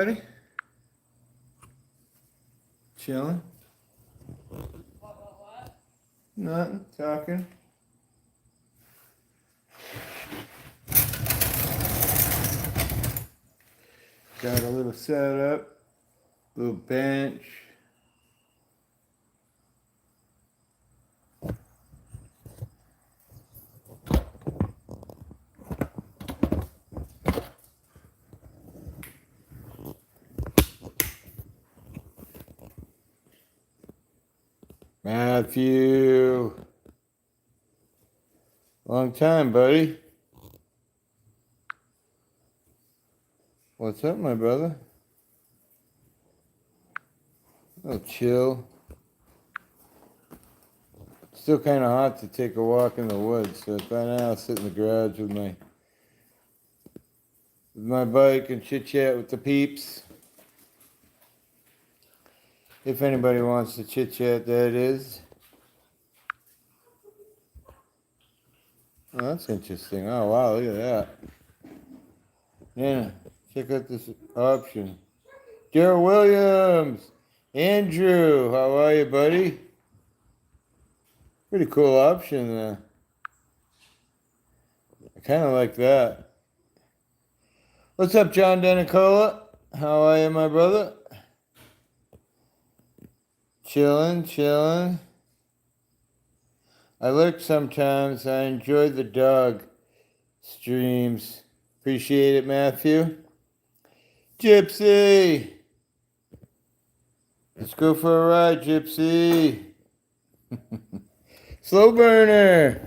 Ready? Chilling. What? Nothing. Talking. Got a little setup. Little bench. Matthew. Long time, buddy. What's up, my brother? Oh, chill. Still kind of hot to take a walk in the woods, so by now I'll sit in the garage with my bike and chit chat with the peeps. If anybody wants to chit chat, that is. Oh, that's interesting. Oh, wow, look at that. Yeah, check out this option. Daryl Williams! Andrew, how are you, buddy? Pretty cool option there. I kind of like that. What's up, John Denicola? How are you, my brother? Chillin'. I lurk sometimes. I enjoy the dog streams. Appreciate it, Matthew. Gypsy! Let's go for a ride, Gypsy. Slow burner.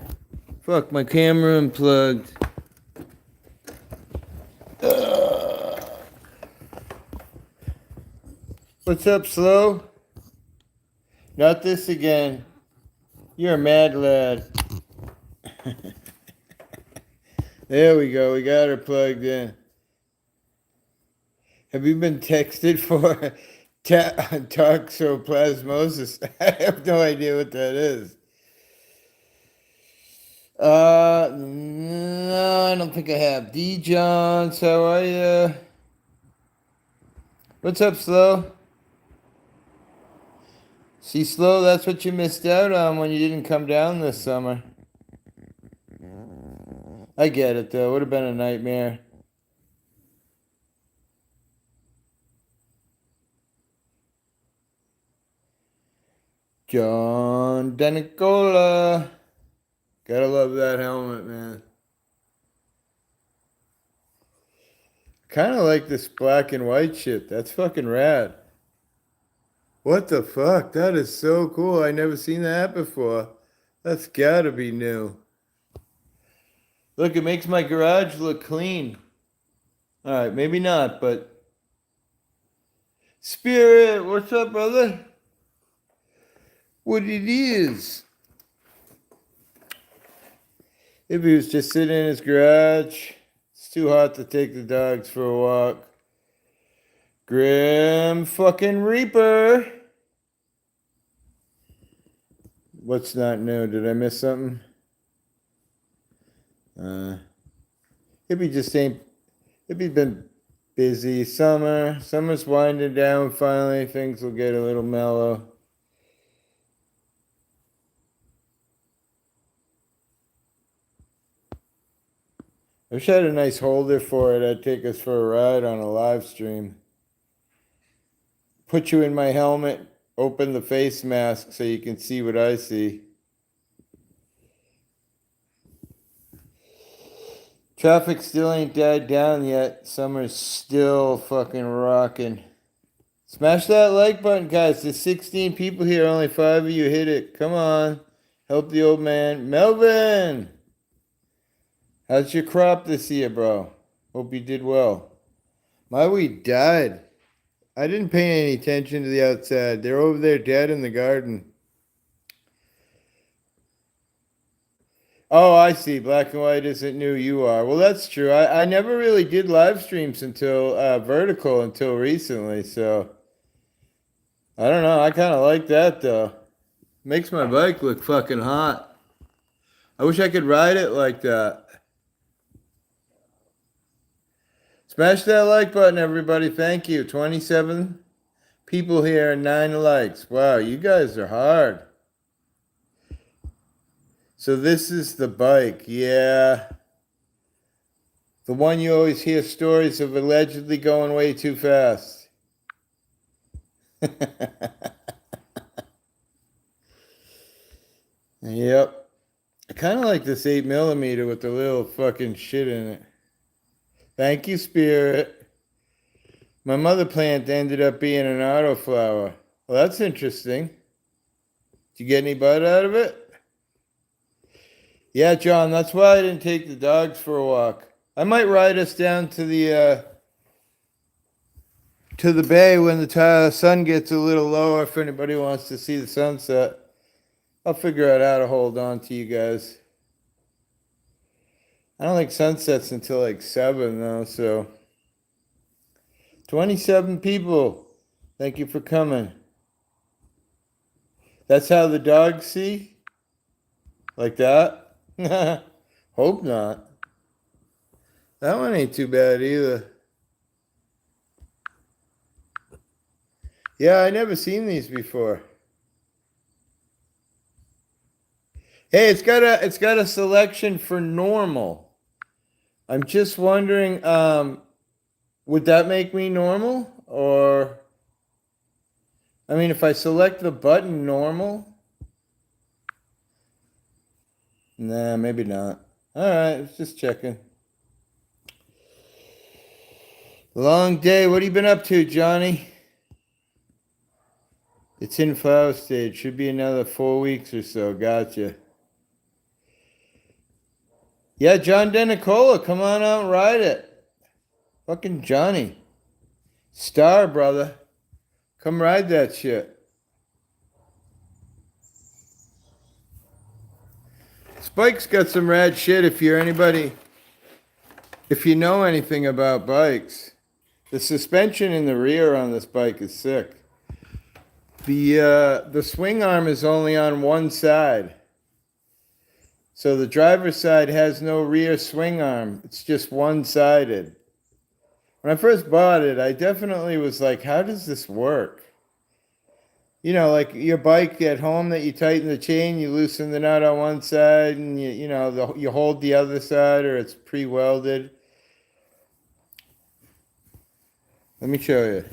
Fuck, my camera unplugged. What's up, Slow? Not this again. You're a mad lad. There we go. We got her plugged in. Have you been texted for toxoplasmosis? I have no idea what that is. No, I don't think I have. D. Johns, how are you? What's up, Slow? See, Slow, that's what you missed out on when you didn't come down this summer. I get it, though. Would have been a nightmare. John Denicola. Gotta love that helmet, man. Kind of like this black and white shit. That's fucking rad. What the fuck? That is so cool. I never seen that before. That's gotta be new. Look, it makes my garage look clean. All right, maybe not, but Spirit, what's up, brother? What it is? If he was just sitting in his garage, it's too hot to take the dogs for a walk. Grim fucking Reaper. What's not new? Did I miss something? Hippie been busy. Summer's winding down finally. Things will get a little mellow. I wish I had a nice holder for it. I'd take us for a ride on a live stream. Put you in my helmet, open the face mask so you can see what I see. Traffic still ain't died down yet. Summer's still fucking rocking. Smash that like button, guys. There's 16 people here. Only 5 of you hit it. Come on. Help the old man. Melvin! How's your crop this year, bro? Hope you did well. My weed died. I didn't pay any attention to the outside. They're over there dead in the garden. Oh, I see. Black and white isn't new. You are. Well, that's true. I never really did live streams until vertical until recently. So I don't know. I kind of like that though. Makes my bike look fucking hot. I wish I could ride it like that. Smash that like button, everybody. Thank you. 27 people here, 9 likes. Wow, you guys are hard. So this is the bike. Yeah. The one you always hear stories of allegedly going way too fast. Yep. I kind of like this 8mm with the little fucking shit in it. Thank you, Spirit. My mother plant ended up being an autoflower. Well, that's interesting. Did you get any bud out of it? Yeah, John, that's why I didn't take the dogs for a walk. I might ride us down to the bay when the sun gets a little lower if anybody wants to see the sunset. I'll figure out how to hold on to you guys. I don't think sunsets until like 7 though, so 27 people. Thank you for coming. That's how the dogs see? Like that? Hope not. That one ain't too bad either. Yeah, I never seen these before. Hey, it's got a selection for normal. I'm just wondering, would that make me normal? Or, I mean, if I select the button normal? Nah, maybe not. All right, it's just checking. Long day. What have you been up to, Johnny? It's in flower stage. Should be another 4 weeks or so. Gotcha. Yeah, John Denicola, come on out and ride it. Fucking Johnny. Star, brother. Come ride that shit. Spike's got some rad shit if you're anybody, if you know anything about bikes. The suspension in the rear on this bike is sick. The swing arm is only on one side. So the driver's side has no rear swing arm. It's just one-sided. When I first bought it, I definitely was like, how does this work? You know, like your bike at home that you tighten the chain, you loosen the nut on one side and you hold the other side, or it's pre-welded. Let me show you.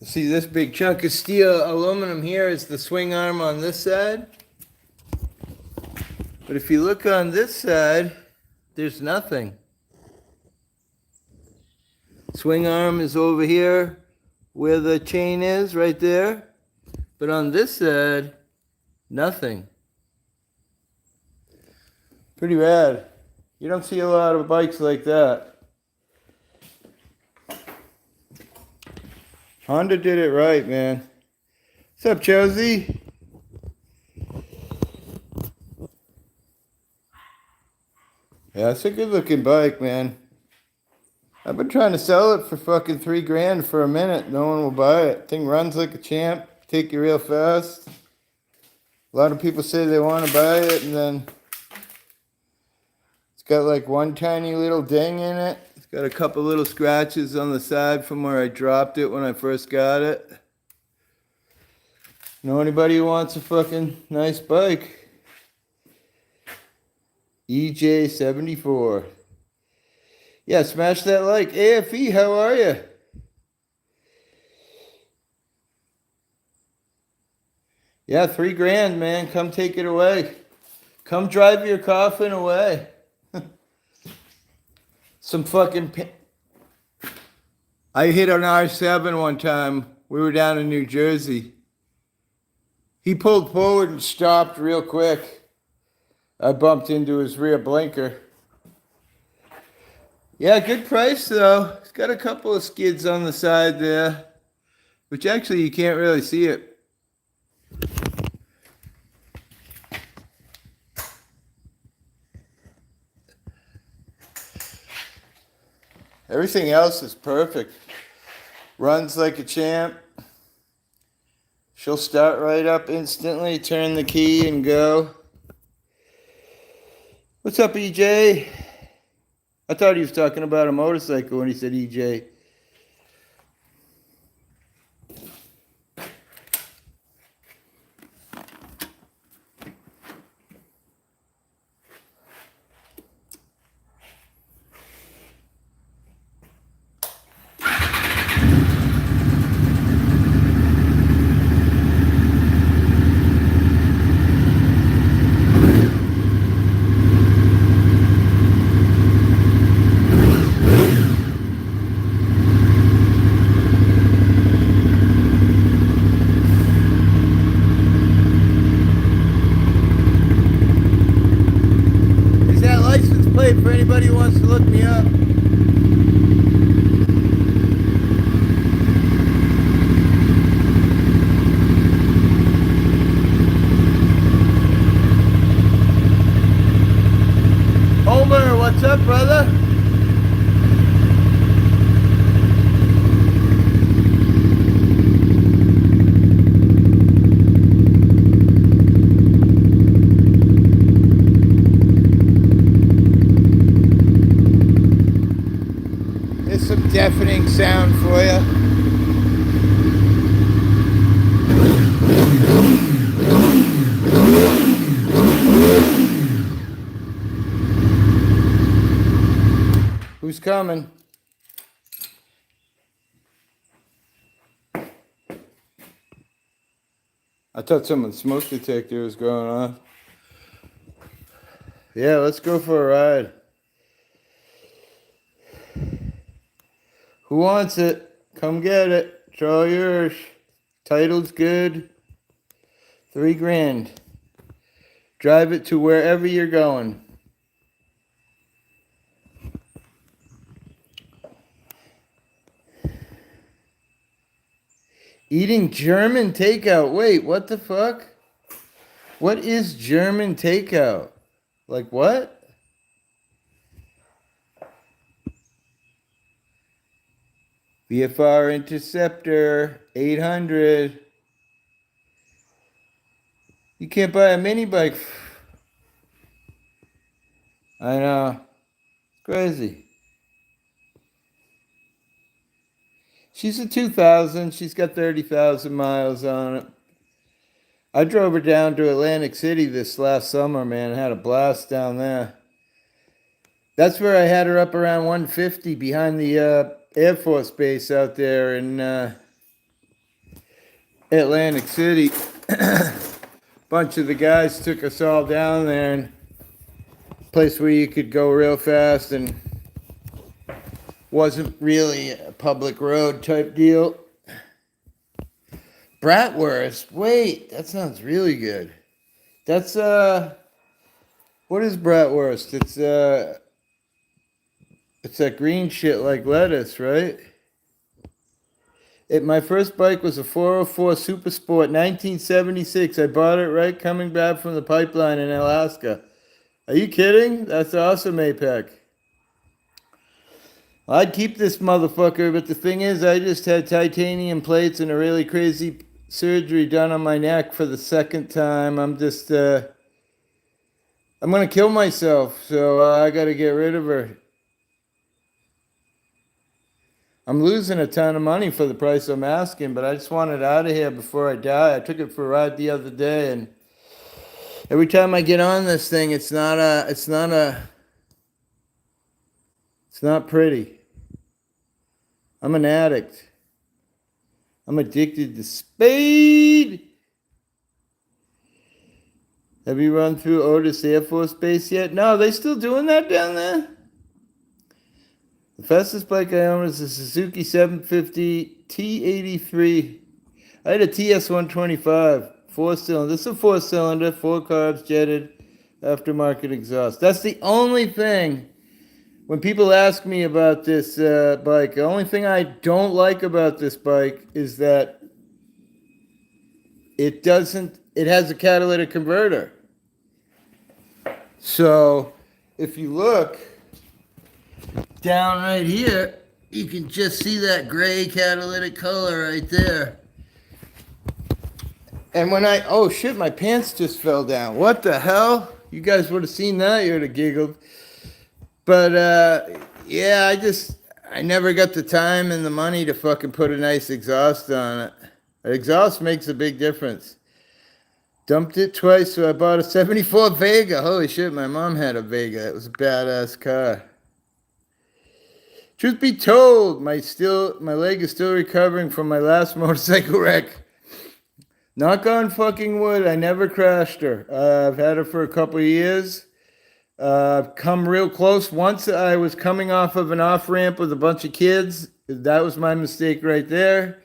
See, this big chunk of steel aluminum here is the swing arm on this side. But if you look on this side, there's nothing. Swing arm is over here where the chain is, right there. But on this side, nothing. Pretty rad. You don't see a lot of bikes like that. Honda did it right, man. What's up, Chelsea? Yeah, it's a good looking bike, man. I've been trying to sell it for fucking $3,000 for a minute. No one will buy it. Thing runs like a champ. Take you real fast. A lot of people say they want to buy it, and then it's got like one tiny little ding in it. It's got a couple little scratches on the side from where I dropped it when I first got it. Know anybody who wants a fucking nice bike? EJ74. Yeah, smash that like. AFE, how are you? Yeah, $3,000, man. Come take it away. Come drive your coffin away. Some fucking... I hit an R7 one time. We were down in New Jersey. He pulled forward and stopped real quick. I bumped into his rear blinker. Yeah, good price though. It's got a couple of skids on the side there, which actually you can't really see it. Everything else is perfect. Runs like a champ. She'll start right up instantly, turn the key and go. What's up, EJ? I thought he was talking about a motorcycle when he said EJ. Is that license plate for anybody who wants to look me up? Homer, what's up, brother? There's some deafening sound for you. Who's coming? I thought someone's smoke detector was going on. Yeah, let's go for a ride. Who wants it? Come get it. It's all yours. Title's good. $3,000. Drive it to wherever you're going. Eating German takeout. Wait, what the fuck? What is German takeout? Like what? VFR Interceptor 800. You can't buy a mini bike. I know. Crazy. She's a 2000. She's got 30,000 miles on it. I drove her down to Atlantic City this last summer, man. I had a blast down there. That's where I had her up around 150 behind the Air Force Base out there in Atlantic City. Bunch of the guys took us all down there, and place where you could go real fast and wasn't really a public road type deal. Bratwurst. Wait, that sounds really good. That's what is bratwurst? It's that green shit like lettuce, right? My first bike was a 404 Super Sport, 1976. I bought it right coming back from the pipeline in Alaska. Are you kidding? That's awesome, APEC. I'd keep this motherfucker, but the thing is, I just had titanium plates and a really crazy surgery done on my neck for the second time. I'm gonna kill myself, so I gotta get rid of her. I'm losing a ton of money for the price I'm asking, but I just want it out of here before I die. I took it for a ride the other day, and every time I get on this thing, it's not pretty. I'm an addict. I'm addicted to speed. Have you run through Otis Air Force Base yet? No, they still doing that down there? The fastest bike I own is a Suzuki 750 T83. I had a TS 125, 4-cylinder. This is a 4-cylinder, 4 carbs, jetted, aftermarket exhaust. That's the only thing. When people ask me about this bike, the only thing I don't like about this bike is that it has a catalytic converter. So if you look down right here, you can just see that gray catalytic color right there. And when oh shit, my pants just fell down. What the hell? You guys would have seen that, you would have giggled. But yeah, I never got the time and the money to fucking put a nice exhaust on it. Exhaust makes a big difference. Dumped it twice, so I bought a 74 Vega. Holy shit, my mom had a Vega. It was a badass car. Truth be told, my leg is still recovering from my last motorcycle wreck. Knock on fucking wood, I never crashed her. I've had her for a couple of years. Come real close. Once I was coming off of an off-ramp with a bunch of kids. That was my mistake right there.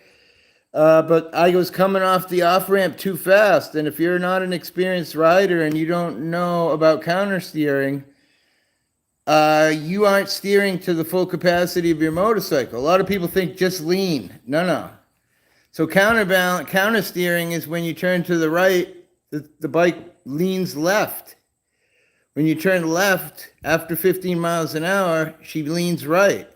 But I was coming off the off-ramp too fast. And if you're not an experienced rider and you don't know about counter steering, you aren't steering to the full capacity of your motorcycle. A lot of people think just lean. No. So counter steering is when you turn to the right, the bike leans left. When you turn left after 15 miles an hour, she leans right.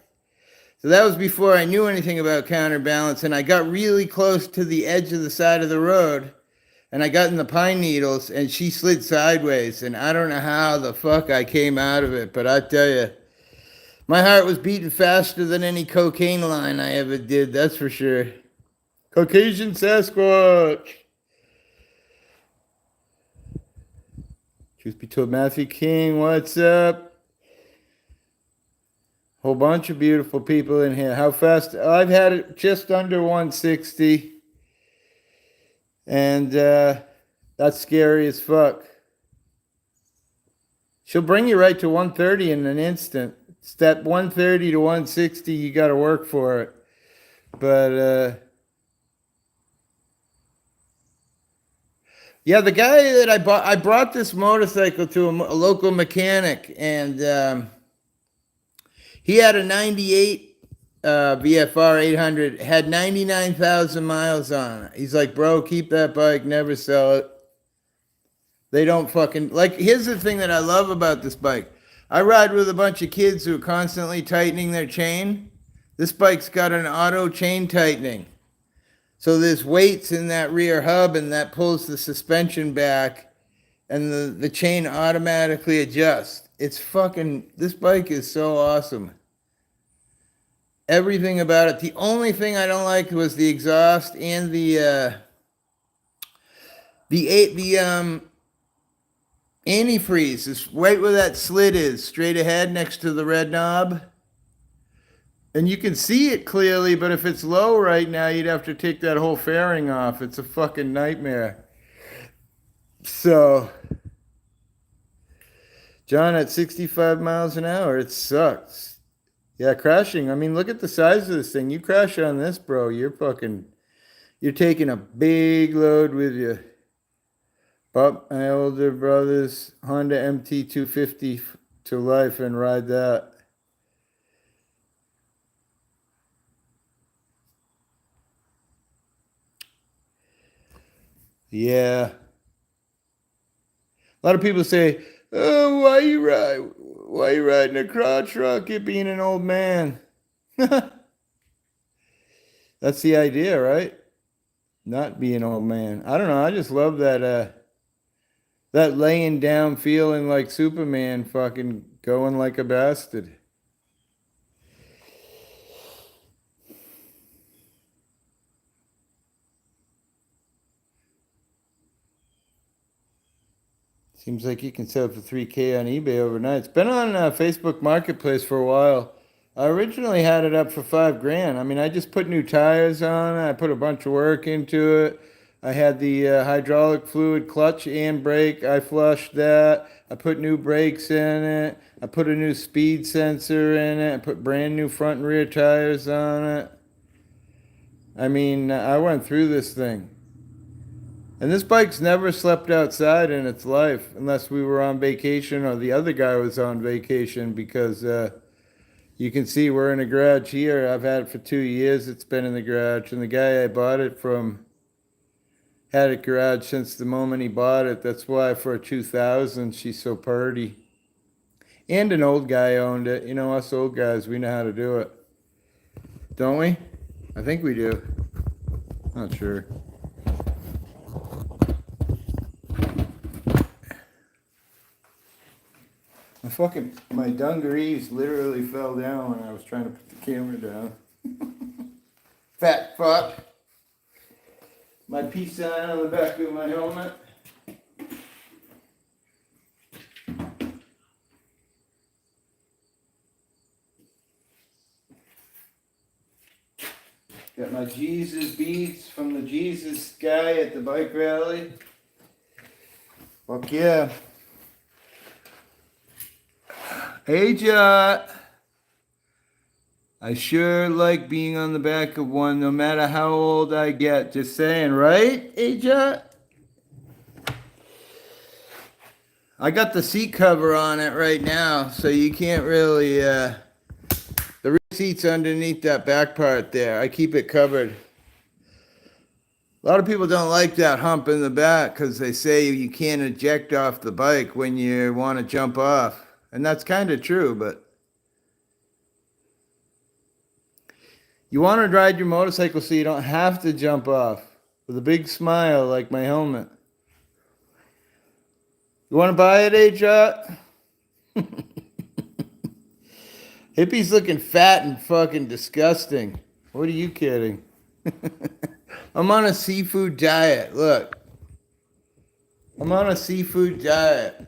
So that was before I knew anything about counterbalance, and I got really close to the edge of the side of the road, and I got in the pine needles, and she slid sideways, and I don't know how the fuck I came out of it, but I tell you, my heart was beating faster than any cocaine line I ever did, that's for sure. Caucasian Sasquatch. Truth be told, Matthew King, what's up? Whole bunch of beautiful people in here. How fast? I've had it just under 160. And that's scary as fuck. She'll bring you right to 130 in an instant. Step 130 to 160, you got to work for it. But yeah, the guy that I brought this motorcycle to a local mechanic, and he had a 98 VFR 800, had 99,000 miles on it. He's like, bro, keep that bike, never sell it. They don't fucking, like, here's the thing that I love about this bike. I ride with a bunch of kids who are constantly tightening their chain. This bike's got an auto chain tightening. So there's weights in that rear hub, and that pulls the suspension back, and the chain automatically adjusts. It's fucking, this bike is so awesome. Everything about it. The only thing I don't like was the exhaust and the antifreeze is right where that slit is, straight ahead next to the red knob. And you can see it clearly, but if it's low right now, you'd have to take that whole fairing off. It's a fucking nightmare. So, John, at 65 miles an hour, it sucks. Yeah, crashing. I mean, look at the size of this thing. You crash on this, bro, you're taking a big load with you. Bump my older brother's Honda MT250 to life and ride that. Yeah. A lot of people say, oh, why you riding a crotch rocket being an old man? That's the idea, right? Not be an old man. I don't know. I just love that laying down feeling like Superman, fucking going like a bastard. Seems like you can sell it for $3,000 on eBay overnight. It's been on Facebook Marketplace for a while. I originally had it up for $5,000. I mean, I just put new tires on it. I put a bunch of work into it. I had the hydraulic fluid clutch and brake. I flushed that. I put new brakes in it. I put a new speed sensor in it. I put brand new front and rear tires on it. I mean, I went through this thing. And this bike's never slept outside in its life unless we were on vacation or the other guy was on vacation, because you can see we're in a garage here. I've had it for 2 years. It's been in the garage. And the guy I bought it from had it garage since the moment he bought it. That's why for a 2000, she's so purty. And an old guy owned it. You know, us old guys, we know how to do it. Don't we? I think we do. Not sure. My dungarees literally fell down when I was trying to put the camera down. Fat fuck. My peace sign on the back of my helmet. Got my Jesus beads from the Jesus guy at the bike rally. Fuck yeah. Hey, Jot. I sure like being on the back of one no matter how old I get. Just saying, right, hey, Jot? I got the seat cover on it right now, so you can't really, the rear seat's underneath that back part there. I keep it covered. A lot of people don't like that hump in the back because they say you can't eject off the bike when you want to jump off. And that's kind of true, but you want to ride your motorcycle so you don't have to jump off with a big smile like my helmet. You want to buy it, H-Shot? Hippie's looking fat and fucking disgusting. What are you kidding? I'm on a seafood diet. Look. I'm on a seafood diet.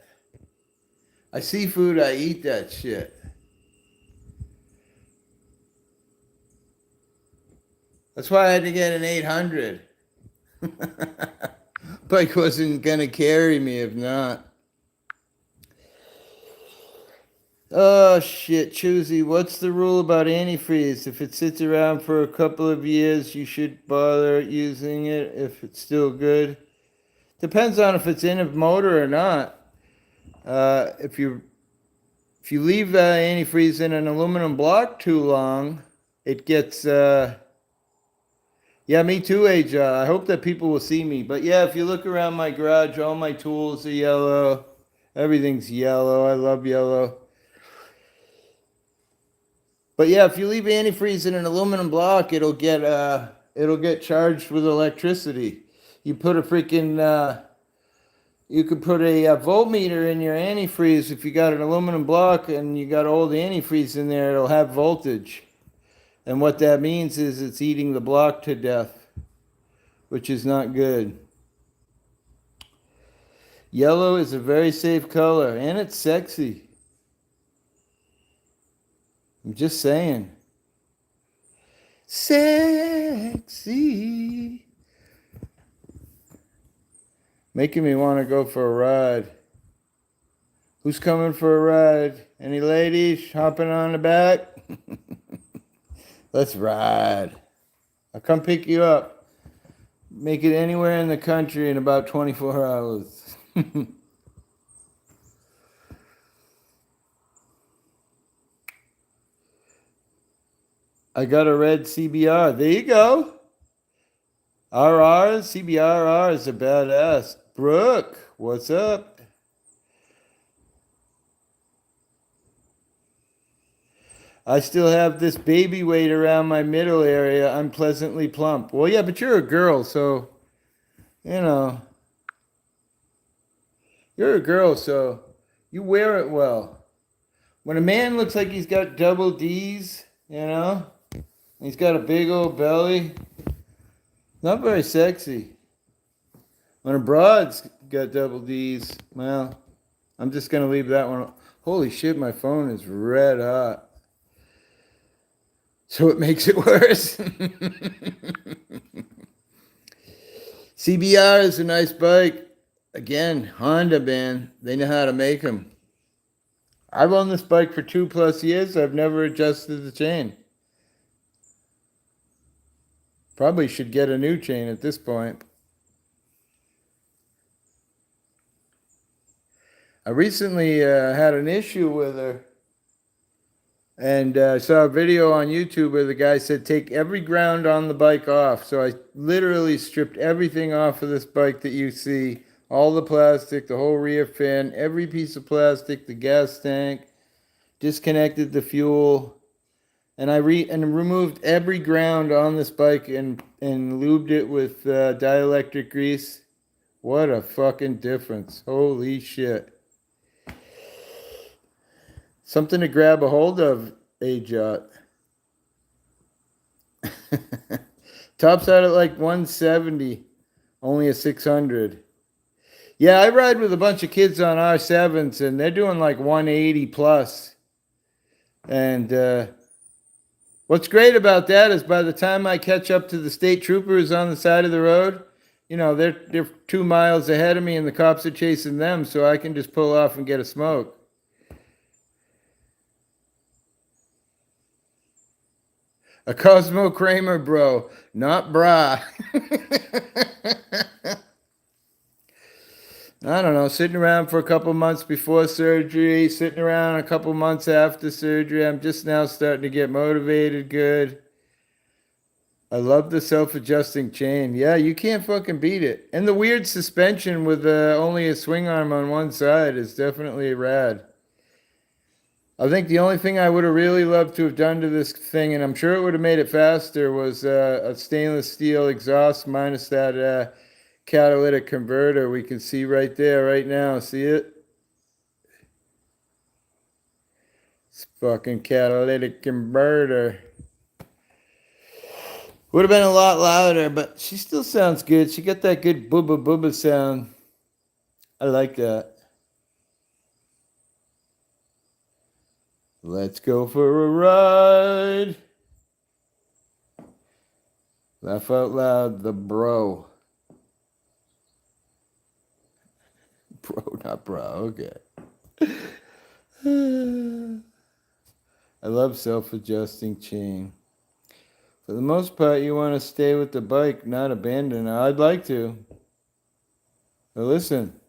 I seafood, I eat that shit. That's why I had to get an 800. Bike wasn't gonna carry me if not. Oh shit, Choosy, what's the rule about antifreeze? If it sits around for a couple of years, you should bother using it if it's still good. Depends on if it's in a motor or not. If you leave antifreeze in an aluminum block too long, it gets yeah, me too, Age. I hope that people will see me. But yeah, if you look around my garage, all my tools are yellow. Everything's yellow. I love yellow. But yeah, if you leave antifreeze in an aluminum block, it'll get charged with electricity. You put a freaking you could put a voltmeter in your antifreeze if you got an aluminum block and you got old antifreeze in there, it'll have voltage. And what that means is it's eating the block to death, which is not good. Yellow is a very safe color and it's sexy. I'm just saying. Sexy. Making me want to go for a ride. Who's coming for a ride? Any ladies hopping on the back? Let's ride. I'll come pick you up. Make it anywhere in the country in about 24 hours. I got a red CBR. There you go. RRs, CBRRs are badass. Brooke, what's up? I still have this baby weight around my middle area. I'm pleasantly plump. Well, yeah, but you're a girl, so, you know. You're a girl, so you wear it well. When a man looks like he's got double D's, you know, he's got a big old belly, not very sexy. When a broad's got double D's, well, I'm just going to leave that one. Holy shit, my phone is red hot. So it makes it worse. CBR is a nice bike. Again, Honda, man, they know how to make them. I've owned this bike for 2+ years. I've never adjusted the chain. Probably should get a new chain at this point. I recently had an issue with her. And I saw a video on YouTube where the guy said, take every ground on the bike off. So I literally stripped everything off of this bike that you see. All the plastic, the whole rear fin, every piece of plastic, the gas tank, disconnected the fuel. And I removed every ground on this bike and lubed it with dielectric grease. What a fucking difference. Holy shit. Something to grab a hold of, A-Jot. Tops out at like 170, only a 600. Yeah, I ride with a bunch of kids on R7s, and they're doing like 180 plus. And what's great about that is by the time I catch up to the state troopers on the side of the road, you know, they're 2 miles ahead of me, and the cops are chasing them, so I can just pull off and get a smoke. A Cosmo Kramer, bro, not bra. I don't know, sitting around for a couple months before surgery, sitting around a couple months after surgery. I'm just now starting to get motivated good. I love the self-adjusting chain. Yeah, you can't fucking beat it. And the weird suspension with only a swing arm on one side is definitely rad. I think the only thing I would have really loved to have done to this thing, and I'm sure it would have made it faster, was a stainless steel exhaust minus that catalytic converter we can see right there, right now. See it? It's fucking catalytic converter. Would have been a lot louder, but she still sounds good. She got that good booba booba sound. I like that. Let's go for a ride. Laugh out loud, the bro. Bro, not bro. Okay. I love self-adjusting chain. For the most part, you want to stay with the bike, not abandon it. I'd like to. But listen,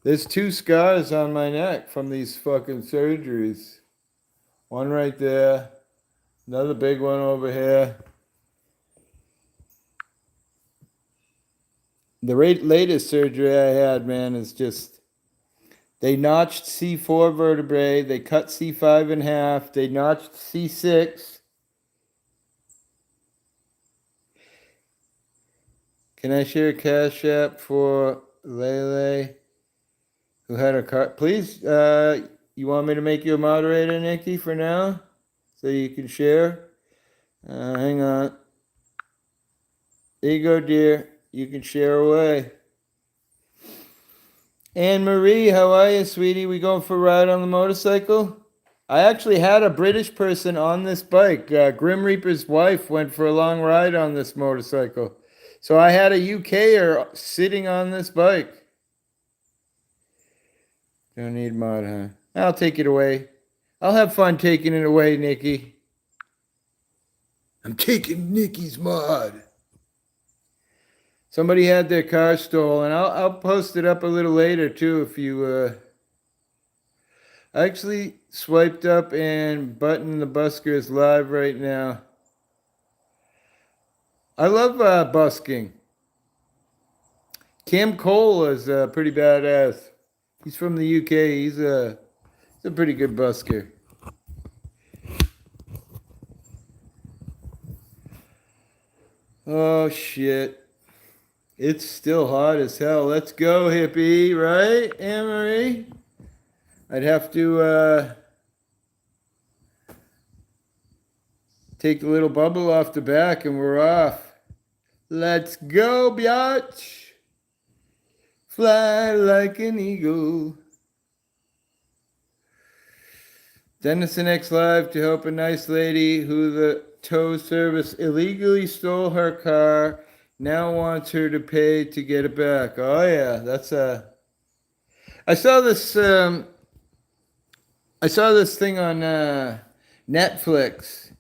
there's 2 scars on my neck from these fucking surgeries. One right there, another big one over here. The latest surgery I had, man, is just, they notched C4 vertebrae, they cut C5 in half, they notched C6. Can I share a Cash App for Lele, who had a car? Please, you want me to make you a moderator, Nikki, for now? So you can share? Hang on. There you go, dear. You can share away. Anne Marie, how are you, sweetie? We going for a ride on the motorcycle? I actually had a British person on this bike. Grim Reaper's wife went for a long ride on this motorcycle. So I had a UKer sitting on this bike. Don't need mod, huh? I'll take it away. I'll have fun taking it away, Nikki. I'm taking Nikki's mod. Somebody had their car stolen. I'll post it up a little later too if you I actually swiped up and Button the Busker is live right now. I love busking. Cam Cole is pretty badass. He's from the UK. He's a pretty good busker. Oh shit. It's still hot as hell. Let's go, hippie, right, Anne-Marie? I'd have to take the little bubble off the back and we're off. Let's go, biatch. Fly like an eagle. Dennison X Live to help a nice lady who the tow service illegally stole her car. Now wants her to pay to get it back. Oh yeah, that's I saw this. I saw this thing on Netflix.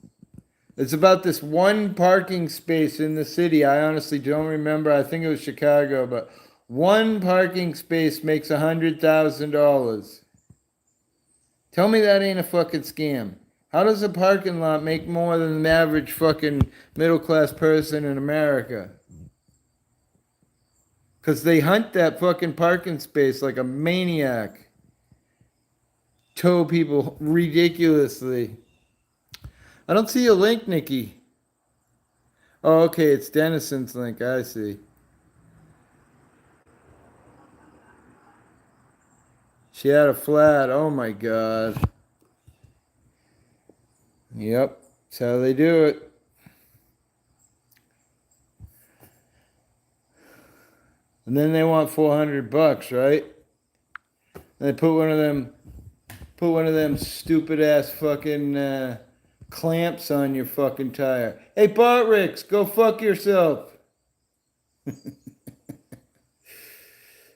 It's about this one parking space in the city. I honestly don't remember. I think it was Chicago, but one parking space makes $100,000. Tell me that ain't a fucking scam. How does a parking lot make more than the average fucking middle class person in America? Because they hunt that fucking parking space like a maniac. Tow people ridiculously. I don't see a link, Nikki. Oh, okay, it's Dennison's link. I see. She had a flat. Oh my God. Yep. That's how they do it. And then they want $400, right? And they put one of them stupid ass fucking clamps on your fucking tire. Hey, Bartrix, go fuck yourself.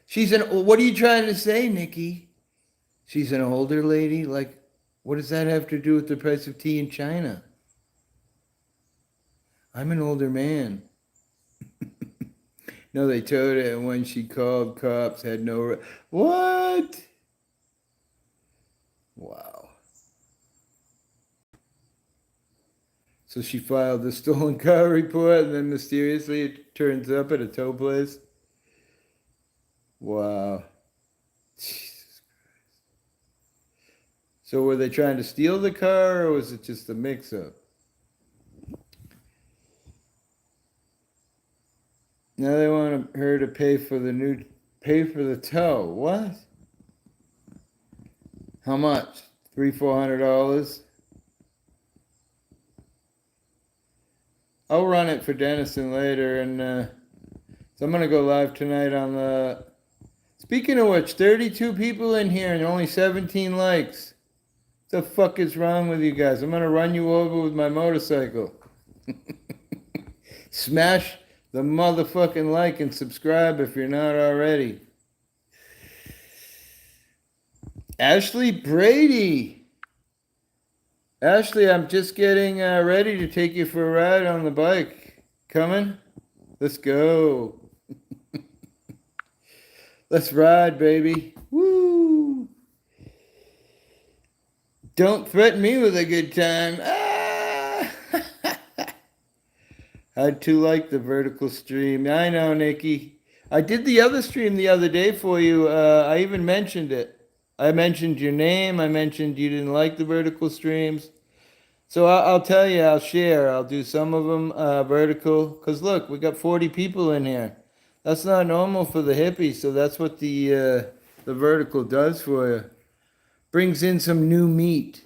What are you trying to say, Nikki? She's an older lady? Like, what does that have to do with the price of tea in China? I'm an older man. No, they towed it, and when she called, cops had no... What? Wow. So she filed a stolen car report, and then mysteriously it turns up at a tow place? Wow. Jesus Christ. So were they trying to steal the car, or was it just a mix-up? Now they want her to pay for the tow. What? How much? $300-$400? I'll run it for Dennison later, and so I'm gonna go live tonight on the... Speaking of which, 32 people in here and only 17 likes. What the fuck is wrong with you guys? I'm gonna run you over with my motorcycle. Smash the motherfucking like and subscribe if you're not already. Ashley Brady. Ashley, I'm just getting ready to take you for a ride on the bike. Coming? Let's go. Let's ride, baby. Woo! Don't threaten me with a good time. Ah! How'd to like the vertical stream? I know, Nikki. I did the other stream the other day for you. I even mentioned it. I mentioned your name. I mentioned you didn't like the vertical streams. So I'll tell you, I'll share. I'll do some of them vertical. Because look, we got 40 people in here. That's not normal for the hippies. So that's what the vertical does for you. Brings in some new meat.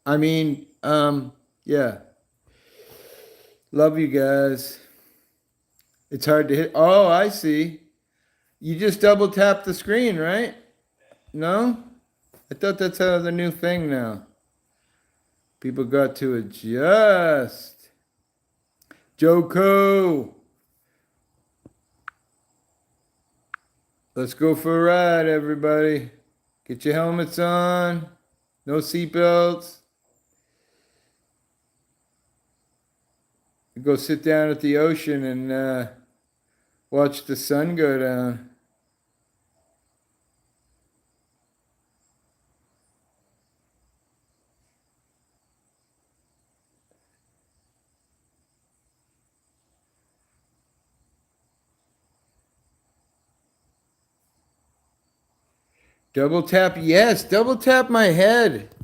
I mean, yeah. Love you guys. It's hard to hit. Oh, I see. You just double tap the screen, right? No? I thought that's how the new thing now. People got to adjust. Joko. Let's go for a ride, everybody. Get your helmets on. No seatbelts. Go sit down at the ocean and watch the sun go down. Double tap, yes, double tap my head.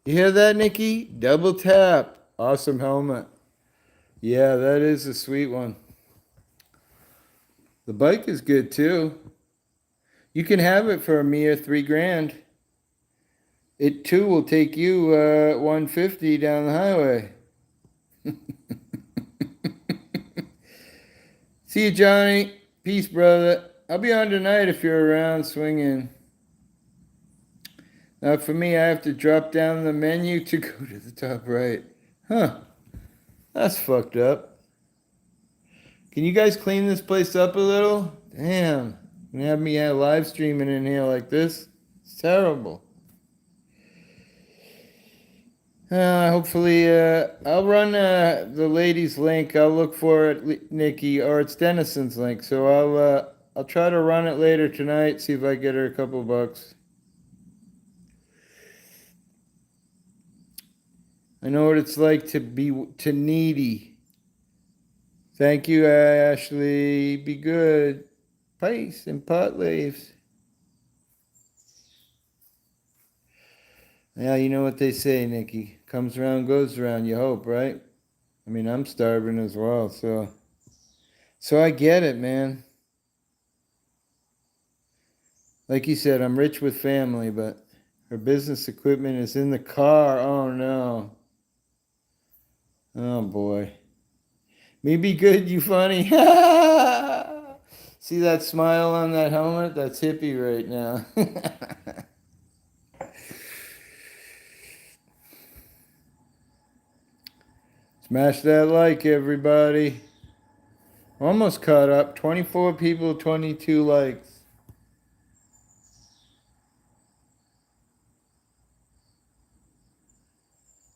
You hear that, Nikki? Double tap. Awesome helmet. Yeah, that is a sweet one. The bike is good too. You can have it for a mere $3,000. It too will take you 150 down the highway. See you, Johnny. Peace, brother. I'll be on tonight if you're around swinging. Now, for me, I have to drop down the menu to go to the top right. Huh. That's fucked up. Can you guys clean this place up a little? Damn. You have me live streaming in here like this? It's terrible. Hopefully, I'll run the lady's link. I'll look for it, Nikki, or it's Dennison's link. So I'll try to run it later tonight. See if I get her a couple bucks. I know what it's like to be needy. Thank you, Ashley. Be good. Peace and pot leaves. Yeah, you know what they say, Nikki. Comes around, goes around, you hope, right? I mean, I'm starving as well, so I get it, man. Like you said, I'm rich with family, but her business equipment is in the car. Oh no. Oh boy. Me be good, you funny. See that smile on that helmet? That's hippie right now. Smash that like, everybody. Almost caught up. 24 people, 22 likes.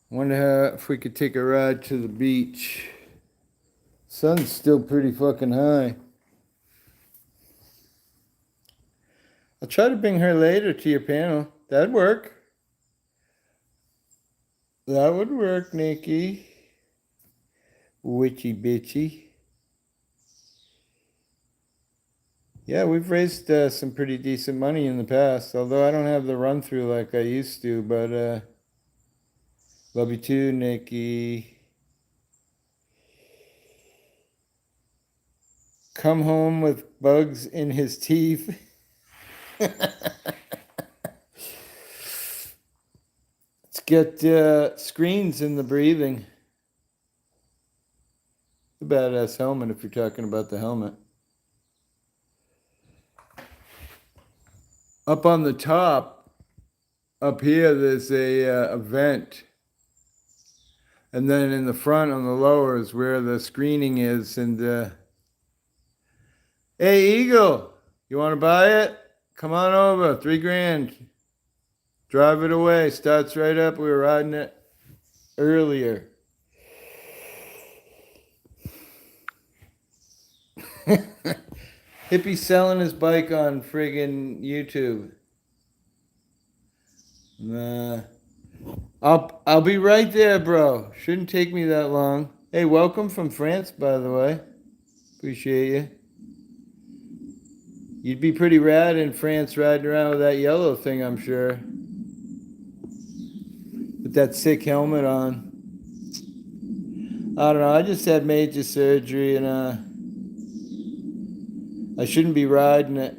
Wonder if we could take a ride to the beach. Sun's still pretty fucking high. I'll try to bring her later to your panel. That'd work. That would work, Nikki. Witchy bitchy. Yeah, we've raised some pretty decent money in the past, although I don't have the run through like I used to, but love you too, Nikki. Come home with bugs in his teeth. Let's get screens in the breathing. A badass helmet if you're talking about the helmet. Up on the top, up here, there's a vent. And then in the front on the lower is where the screening is. And hey, Eagle, you want to buy it? Come on over, $3,000. Drive it away. Starts right up. We were riding it earlier. Hippie selling his bike on friggin' YouTube. Nah. I'll be right there, bro. Shouldn't take me that long. Hey, welcome from France, by the way. Appreciate you. You'd be pretty rad in France riding around with that yellow thing, I'm sure. With that sick helmet on. I don't know. I just had major surgery and I shouldn't be riding it.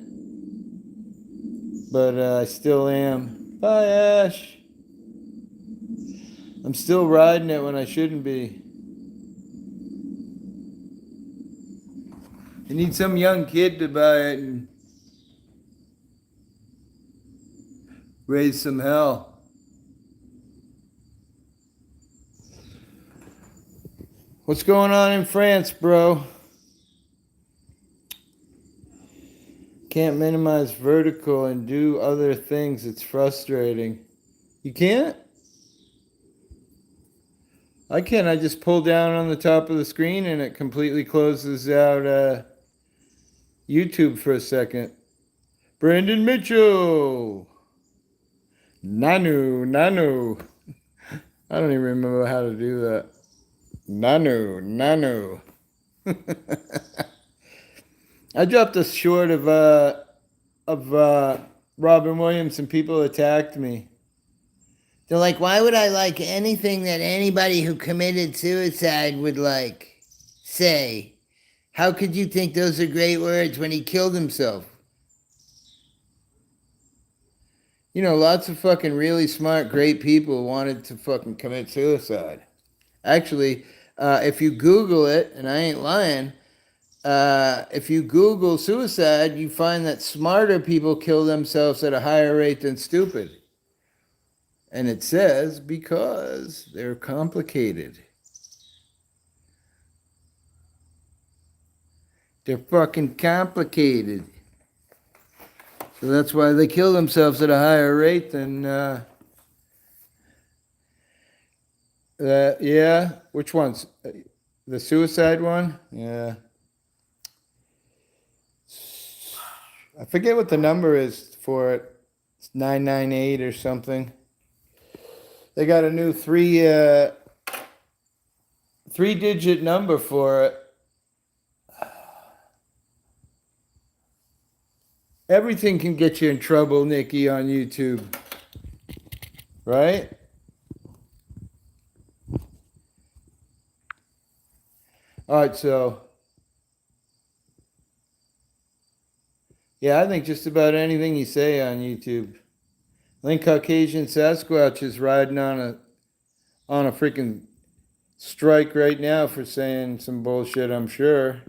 But I still am. Bye, Ash. I'm still riding it when I shouldn't be. You need some young kid to buy it and raise some hell. What's going on in France, bro? Can't minimize vertical and do other things. It's frustrating. You can't? I can. I just pull down on the top of the screen and it completely closes out YouTube for a second. Brandon Mitchell. Nanu. I don't even remember how to do that. Nanu. I dropped a short of Robin Williams and people attacked me. They're like, why would I like anything that anybody who committed suicide would like say? How could you think those are great words when he killed himself? You know, lots of fucking really smart, great people wanted to fucking commit suicide. Actually, if you Google it, and I ain't lying, if you Google suicide, you find that smarter people kill themselves at a higher rate than stupid. And it says because they're complicated. They're fucking complicated. So that's why they kill themselves at a higher rate than, yeah. Which ones? The suicide one? Yeah. I forget what the number is for it. It's 998 or something. They got a new three-digit number for it. Everything can get you in trouble, Nikki, on YouTube. Right? All right, so Yeah, I think just about anything you say on YouTube. I think Caucasian Sasquatch is riding on a freaking strike right now for saying some bullshit, I'm sure.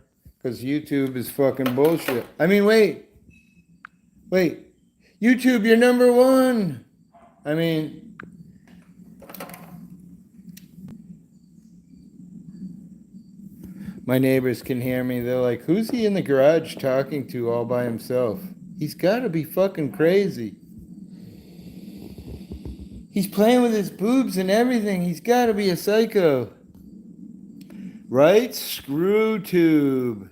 Because YouTube is fucking bullshit. I mean, wait. YouTube, you're number one. I mean, my neighbors can hear me. They're like, who's he in the garage talking to all by himself? He's got to be fucking crazy. He's playing with his boobs and everything. He's got to be a psycho. Right? Screw tube.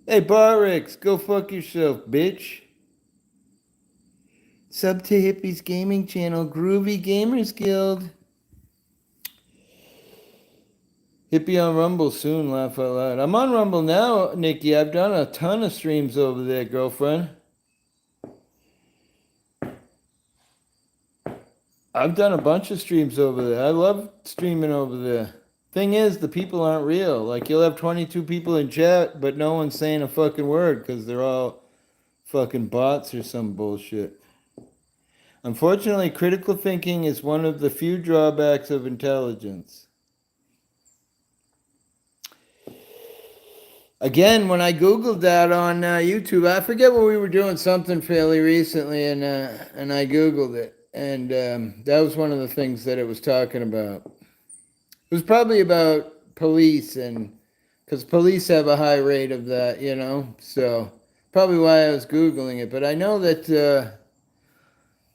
Hey, Barrix, go fuck yourself, bitch. Sub to Hippie's gaming channel, Groovy Gamers Guild. Hippie on Rumble soon, laugh out loud. I'm on Rumble now, Nikki. I've done a ton of streams over there, girlfriend. I've done a bunch of streams over there. I love streaming over there. Thing is, the people aren't real. Like, you'll have 22 people in chat, but no one's saying a fucking word because they're all fucking bots or some bullshit. Unfortunately, critical thinking is one of the few drawbacks of intelligence. Again, when I Googled that on YouTube, I forget what we were doing, something fairly recently, and I Googled it. And that was one of the things that it was talking about. It was probably about police, and because police have a high rate of that, you know? So probably why I was Googling it. But I know that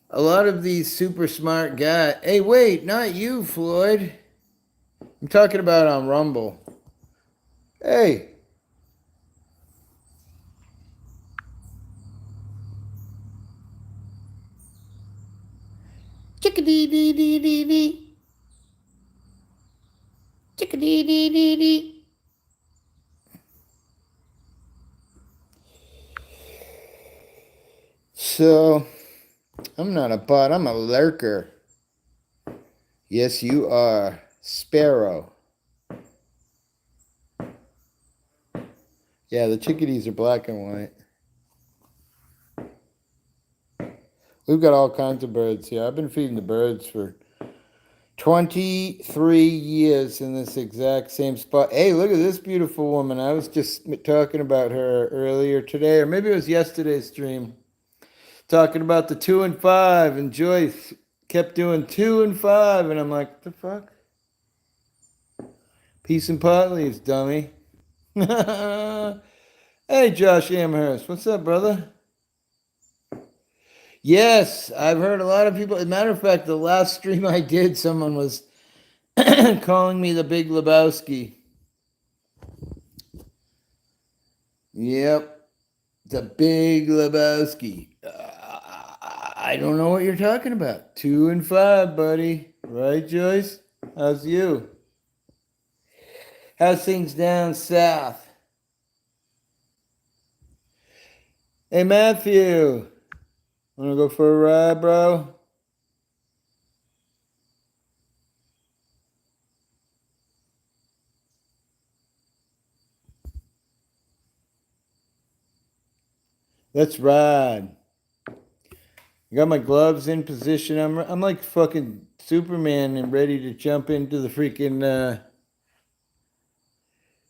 a lot of these super smart guys... Hey, wait, not you, Floyd. I'm talking about on Rumble. Hey. Chickadee-dee-dee-dee-dee. Chickadee-dee-dee-dee. So, I'm not a bot, I'm a lurker. Yes, you are. Sparrow. Yeah, the chickadees are black and white. We've got all kinds of birds here. I've been feeding the birds for 23 years in this exact same spot. Hey, look at this beautiful woman. I was just talking about her earlier today, or maybe it was yesterday's stream. Talking about the 2 and 5, and Joyce kept doing 2 and 5, and I'm like, what the fuck? Peace and pot leaves, dummy. Hey, Josh Amherst. What's up, brother? Yes, I've heard a lot of people. As a matter of fact, the last stream I did, someone was calling me the Big Lebowski. Yep, the Big Lebowski. I don't know what you're talking about. 2 and 5, buddy. Right, Joyce? How's you? How's things down south? Hey, Matthew. Wanna go for a ride, bro? Let's ride. I got my gloves in position. I'm like fucking Superman and ready to jump into the freaking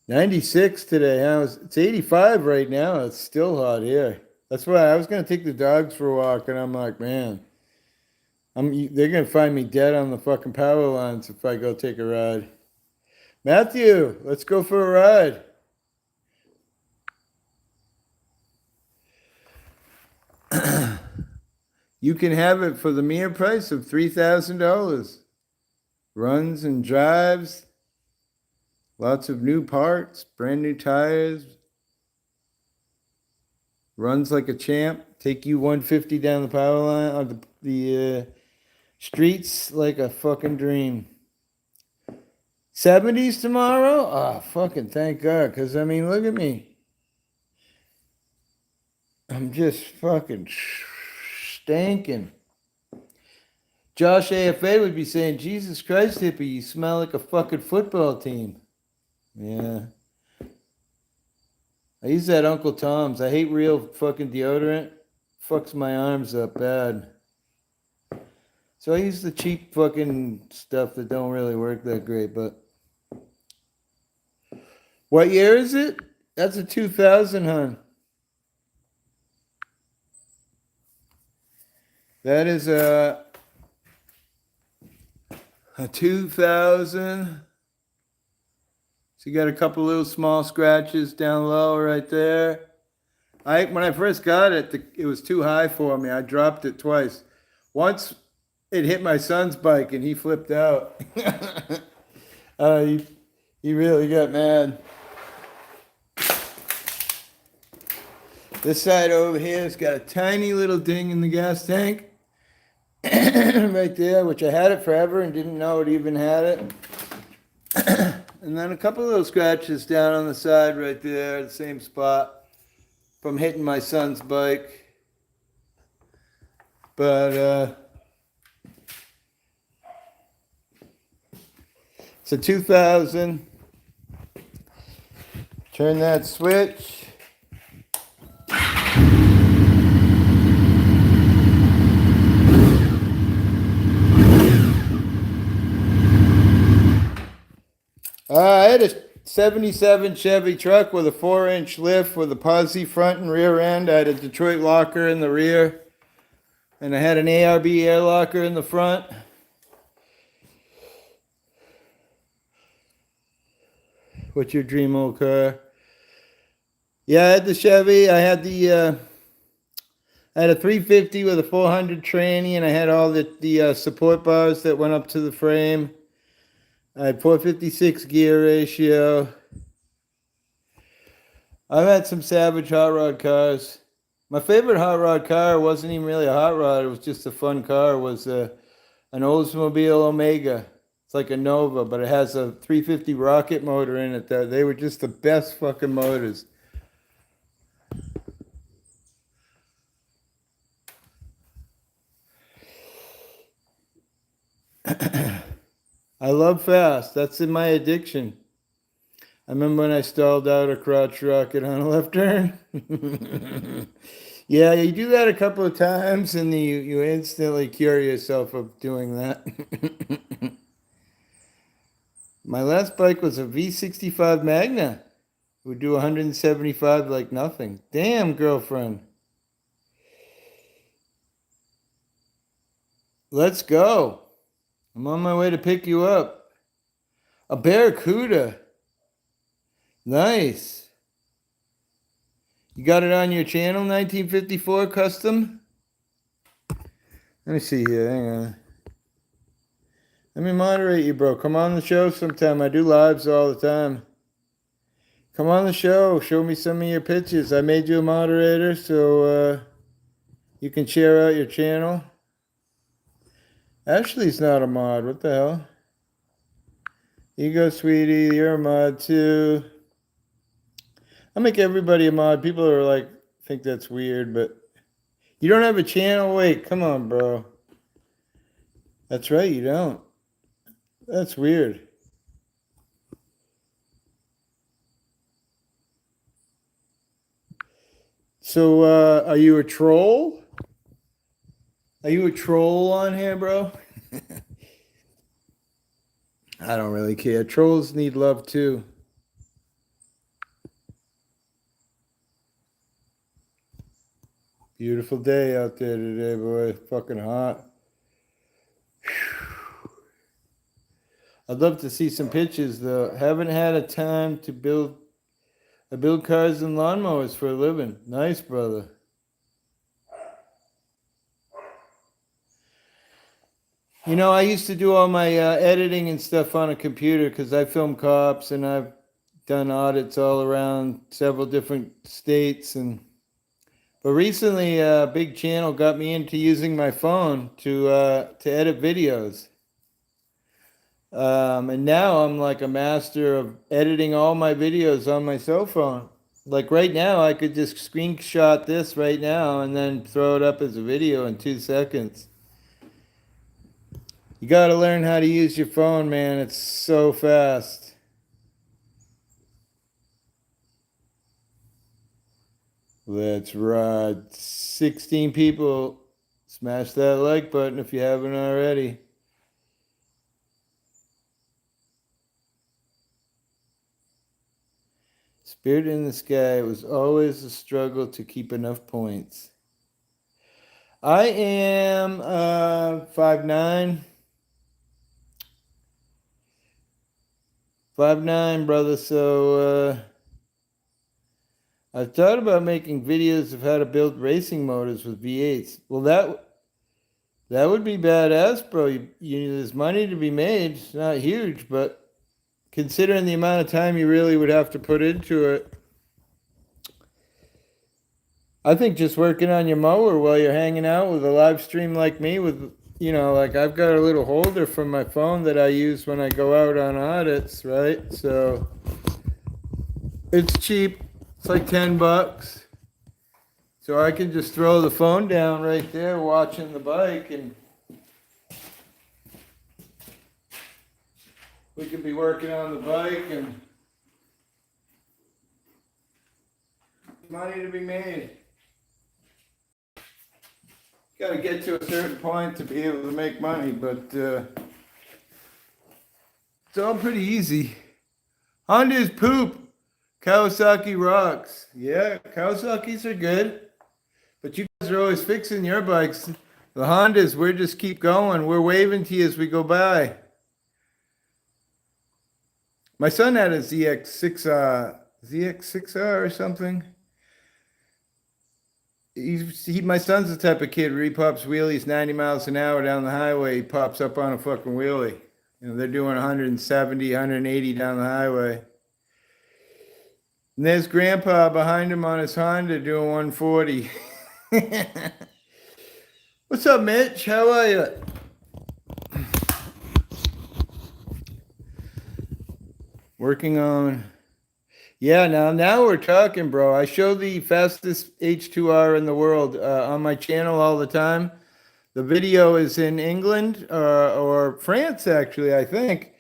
96 today. Huh? It's 85 right now. It's still hot here. That's why I was gonna take the dogs for a walk, and I'm like, man, they're gonna find me dead on the fucking power lines if I go take a ride. Matthew, let's go for a ride. You can have it for the mere price of $3,000. Runs and drives, lots of new parts, brand new tires. Runs like a champ. Take you 150 down the power line on the streets like a fucking dream. 70s tomorrow? Oh, fucking thank God. Because, I mean, look at me. I'm just fucking stinking. Josh AFA would be saying, Jesus Christ, hippie, you smell like a fucking football team. Yeah. I use that Uncle Tom's. I hate real fucking deodorant. Fucks my arms up bad. So I use the cheap fucking stuff that don't really work that great, but what year is it? That's a 2000, hon. That is a 2000. So you got a couple little small scratches down low right there. When I first got it, it was too high for me. I dropped it twice. Once it hit my son's bike and he flipped out. He really got mad. This side over here has got a tiny little ding in the gas tank. Right there, which I had it forever and didn't know it even had it. And then a couple of little scratches down on the side right there, the same spot, from hitting my son's bike. But it's a 2000. Turn that switch. I had a 77 Chevy truck with a 4-inch lift with a posi front and rear end. I had a Detroit locker in the rear. And I had an ARB air locker in the front. What's your dream old car? Yeah, I had the Chevy. I had a 350 with a 400 tranny, and I had all the support bars that went up to the frame. I had 456 gear ratio. I've had some savage hot rod cars. My favorite hot rod car wasn't even really a hot rod. It was just a fun car. It was an Oldsmobile Omega. It's like a Nova, but it has a 350 rocket motor in it. They were just the best fucking motors. I love fast. That's in my addiction. I remember when I stalled out a crotch rocket on a left turn. Yeah, you do that a couple of times and you instantly cure yourself of doing that. My last bike was a V65 Magna. It would do 175 like nothing. Damn, girlfriend. Let's go. I'm on my way to pick you up. A Barracuda. Nice. You got it on your channel, 1954 custom? Let me see here. Hang on. Let me moderate you, bro. Come on the show sometime. I do lives all the time. Come on the show. Show me some of your pictures. I made you a moderator so you can share out your channel. Ashley's not a mod. What the hell? You go, sweetie. You're a mod too. I'll make everybody a mod. People are like, think that's weird, but you don't have a channel? Wait, come on, bro. That's right, you don't. That's weird. So, are you a troll? Are you a troll on here, bro? I don't really care. Trolls need love too. Beautiful day out there today, boy. Fucking hot. I'd love to see some pictures, though. Haven't had a time to build. I build cars and lawnmowers for a living. Nice, brother. You know, I used to do all my editing and stuff on a computer because I film cops and I've done audits all around several different states. But recently, a big channel got me into using my phone to edit videos. And now I'm like a master of editing all my videos on my cell phone. Like right now, I could just screenshot this right now and then throw it up as a video in 2 seconds. You got to learn how to use your phone, man. It's so fast. Let's ride. 16 people. Smash that like button if you haven't already. Spirit in the Sky. It was always a struggle to keep enough points. I am 5'9". 5'9", brother. So I've thought about making videos of how to build racing motors with V8s. Well, that would be badass, bro. There's money to be made. It's not huge, but considering the amount of time you really would have to put into it, I think just working on your mower while you're hanging out with a live stream like me with, like I've got a little holder from my phone that I use when I go out on audits, right? So it's cheap. It's like $10. So I can just throw the phone down right there watching the bike, and we could be working on the bike and money to be made. Got to get to a certain point to be able to make money, but it's all pretty easy. Honda's poop. Kawasaki rocks. Yeah, Kawasaki's are good. But you guys are always fixing your bikes. The Hondas, we're just keep going. We're waving to you as we go by. My son had a ZX6R or something. My son's the type of kid where he pops wheelies 90 miles an hour down the highway. He pops up on a fucking wheelie. They're doing 170, 180 down the highway. And there's Grandpa behind him on his Honda doing 140. What's up, Mitch? How are you? Working on... Yeah, now we're talking, bro. I show the fastest H2R in the world on my channel all the time. The video is in England or France, actually, I think.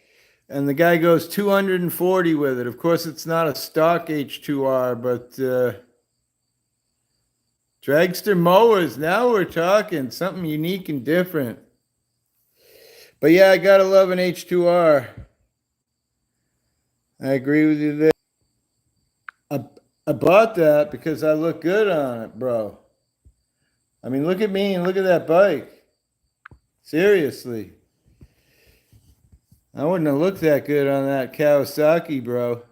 And the guy goes 240 with it. Of course, it's not a stock H2R, but dragster mowers. Now we're talking something unique and different. But yeah, I gotta love an H2R. I agree with you there. I bought that because I look good on it, bro. I mean, look at me and look at that bike. Seriously. I wouldn't have looked that good on that Kawasaki, bro.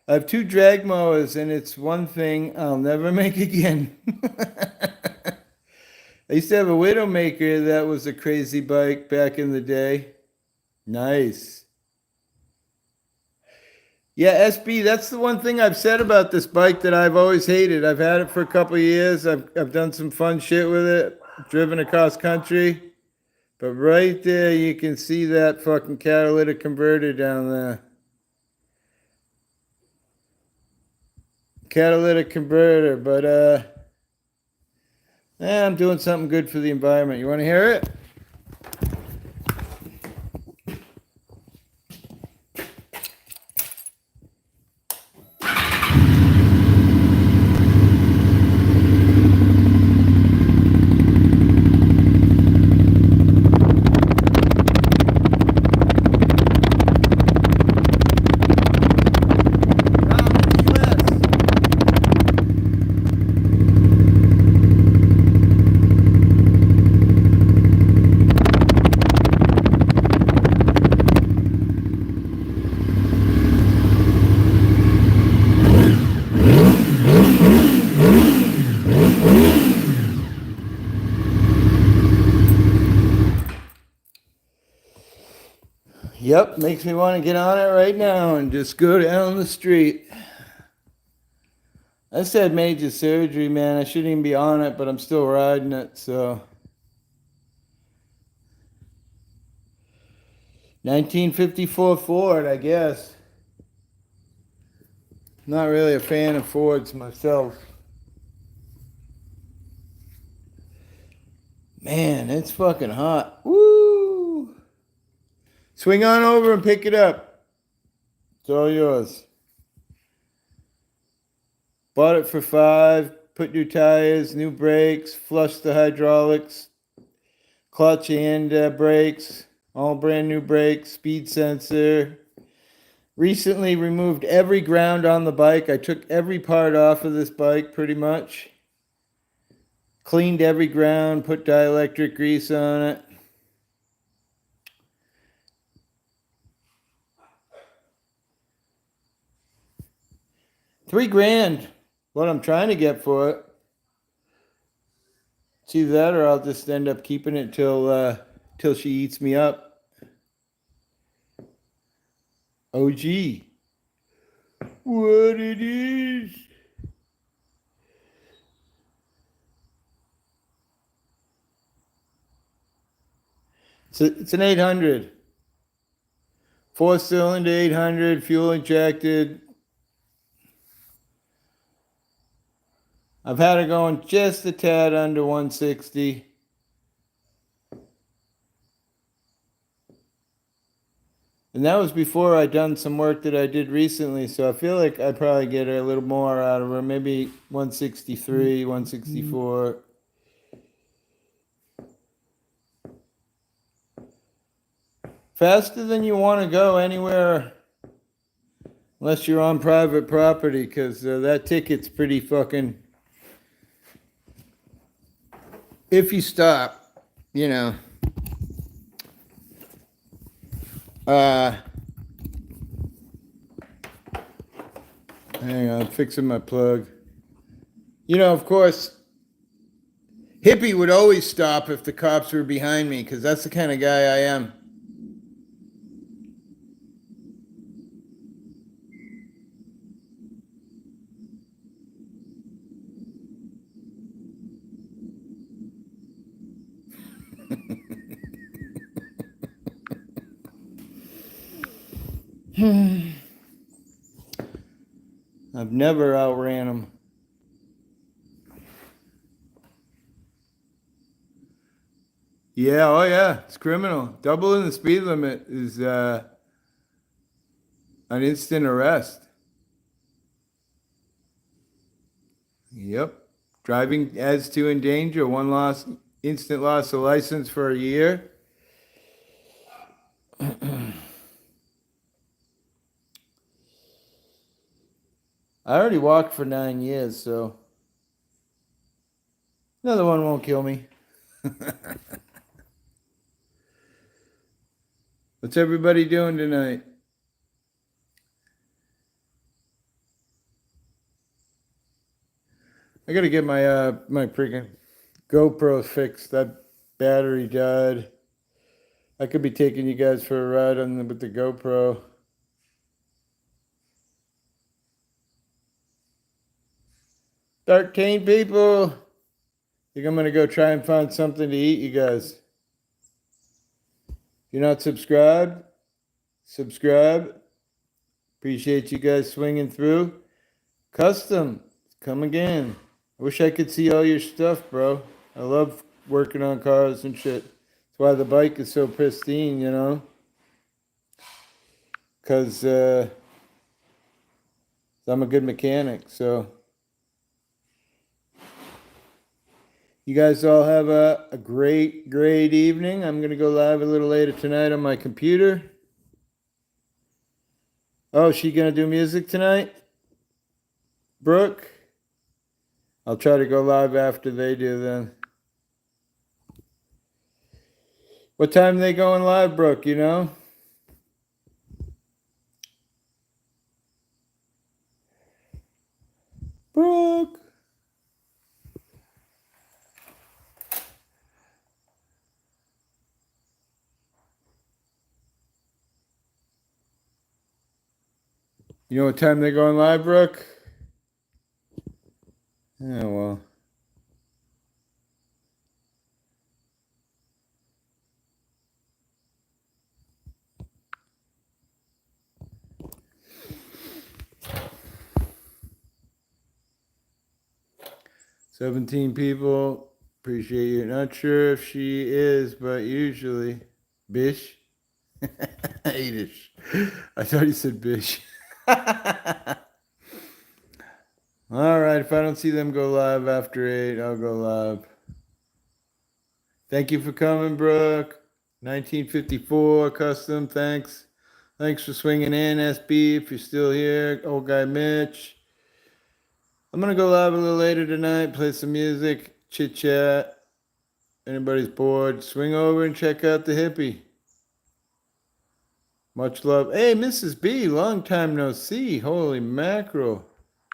I have 2 drag mowers, and it's one thing I'll never make again. I used to have a Widowmaker that was a crazy bike back in the day. Nice. Yeah, SB, that's the one thing I've said about this bike that I've always hated. I've had it for a couple of years. I've done some fun shit with it, driven across country. But right there, you can see that fucking catalytic converter down there. Catalytic converter, but I'm doing something good for the environment. You want to hear it? Yep, makes me want to get on it right now and just go down the street. I just had major surgery, man. I shouldn't even be on it, but I'm still riding it, so. 1954 Ford, I guess. Not really a fan of Fords myself. Man, it's fucking hot. Woo! Swing on over and pick it up. It's all yours. Bought it for 5. Put new tires, new brakes, flushed the hydraulics, clutch and brakes, all brand new brakes, speed sensor. Recently removed every ground on the bike. I took every part off of this bike pretty much. Cleaned every ground, put dielectric grease on it. $3,000, what I'm trying to get for it. It's either that or I'll just end up keeping it till she eats me up. Oh gee, what it is? It's an 800. 4-cylinder 800, fuel injected. I've had it going just a tad under 160. And that was before I done some work that I did recently, so I feel like I probably get a little more out of her, maybe 163, 164. Faster than you want to go anywhere, unless you're on private property, because that ticket's pretty fucking... If you stop, you know. Hang on, I'm fixing my plug. You know, of course, Hippie would always stop if the cops were behind me, because that's the kind of guy I am. I've never outran him. Yeah, oh yeah, it's criminal. Doubling the speed limit is an instant arrest. Yep. Driving adds to in danger, instant loss of license for a year. I already walked for 9 years, so another one won't kill me. What's everybody doing tonight? I gotta get my freaking GoPro fixed. That battery died. I could be taking you guys for a ride with the GoPro. $13 people. Think I'm gonna go try and find something to eat, you guys. If you're not subscribed, subscribe. Appreciate you guys swinging through. Custom, come again. I wish I could see all your stuff, bro. I love working on cars and shit. That's why the bike is so pristine, you know? Because I'm a good mechanic, so. You guys all have a great, great evening. I'm going to go live a little later tonight on my computer. Oh, she going to do music tonight? Brooke? I'll try to go live after they do then. What time are they going live, Brooke, you know? Brooke? You know what time they're going live, Brooke? Yeah, well. $17 people. Appreciate you. Not sure if she is, but usually. Bish? Hatish. I thought he said bish. All right, if I don't see them go live after 8, I'll go live. Thank you for coming, Brooke. 1954 custom, thanks. Thanks for swinging in, SB, if you're still here. Old guy Mitch. I'm going to go live a little later tonight, play some music, chit chat. Anybody's bored, swing over and check out the hippie. Much love. Hey, Mrs. B, long time no see. Holy mackerel.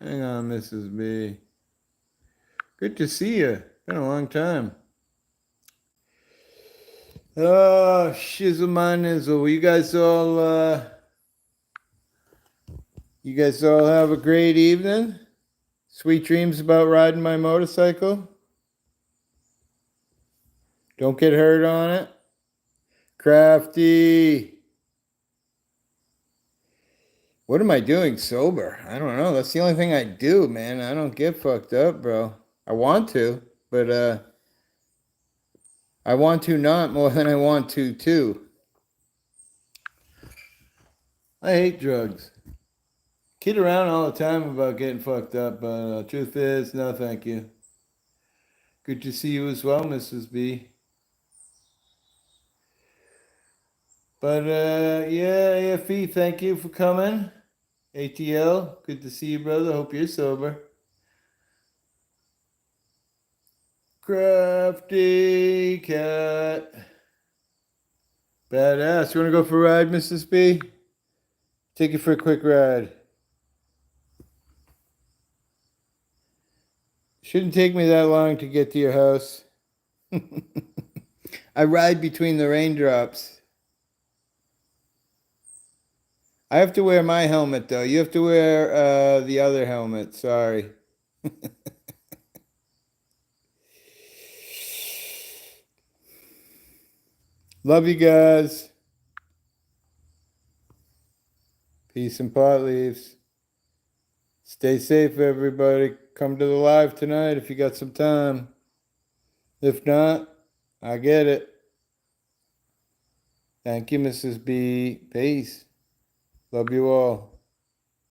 Hang on, Mrs. B. Good to see you. Been a long time. Oh, shizzle my nizzle. You guys all have a great evening. Sweet dreams about riding my motorcycle. Don't get hurt on it. Crafty. What am I doing sober? I don't know. That's the only thing I do, man. I don't get fucked up, bro. I want to, but I want to not more than I want to too. I hate drugs. Kid around all the time about getting fucked up, but truth is, no thank you. Good to see you as well, Mrs. B. But yeah, AFE, thank you for coming. ATL, good to see you, brother. Hope you're sober. Crafty cat. Badass. You want to go for a ride, Mrs. B? Take you for a quick ride. Shouldn't take me that long to get to your house. I ride between the raindrops. I have to wear my helmet, though. You have to wear the other helmet. Sorry. Love you guys. Peace and pot leaves. Stay safe, everybody. Come to the live tonight if you got some time. If not, I get it. Thank you, Mrs. B. Peace. Love you all.